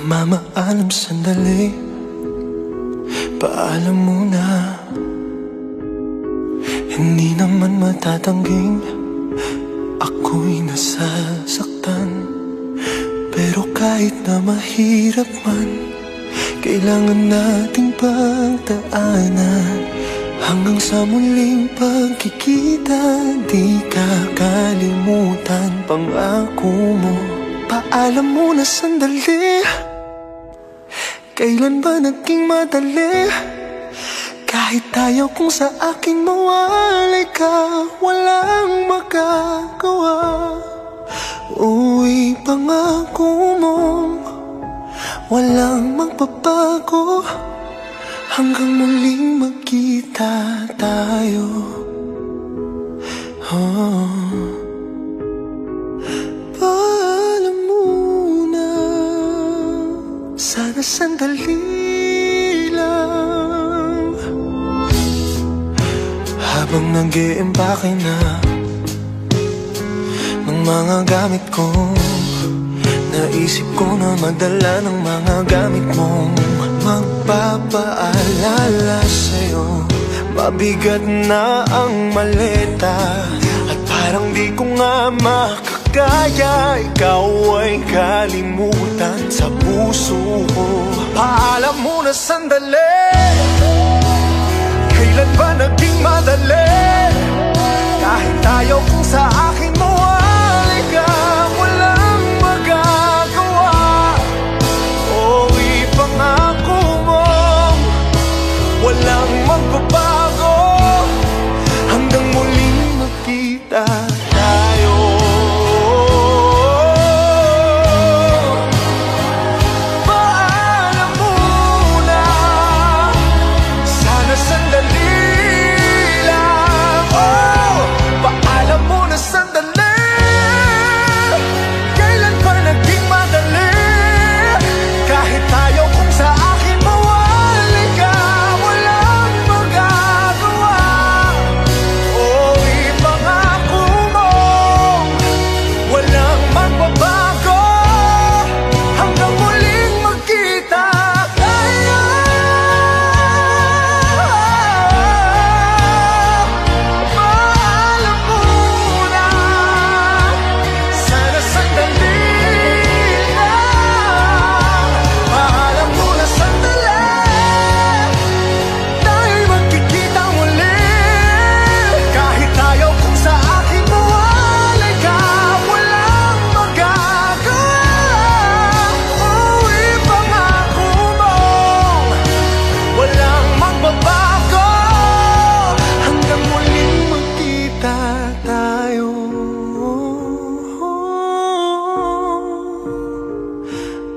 Namamaalam sandali, paalam muna. Hindi naman matatangging ako'y nasasaktan. Pero kahit na mahirap man, kailangan nating pagdaanan. Hanggang sa muling pagkikita, di kakalimutan pangako mo. Paalam muna sandali, kailan ba naging madali? Kahit ayaw kong sa akin mawalay ka, walang magagawa. Uy, pangako mo, walang magbabago. Hanggang muling magkita tayo. Paalam muna, sana sandali lang. Habang nag-iimpake na ng mga gamit ko, naisip ko na magdala ng mga gamit mong magpapaalala sa'yo. Mabigat na ang maleta at parang di ko nga makakaya. Ikaw ay kalimutan sa puso ko. Paalam muna sandali, kailan ba naging madali? Kahit ayaw kong sa akin mawalay ka, walang magagawa. O ipangako mo, walang magbabago. Hanggang muling magkita tayo. Paalam muna, sana sandali lang. Oh, paalam muna sandali, kailan ba naging madali? Kahit ayaw kong sa akin mawalay ka, walang magagawa. O ipangako mo, walang magbabago. Hanggang muling magkita tayo. Paalam muna, sana sandali lang. Paalam muna sandali, tayo'y magkikita muli. Kahit ayaw kong sa akin mawalay ka, walang magagawa. O ipangako mo, walang magbabago. Hanggang muling magkita tayo.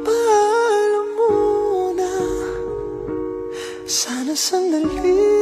Paalam muna, sana sandali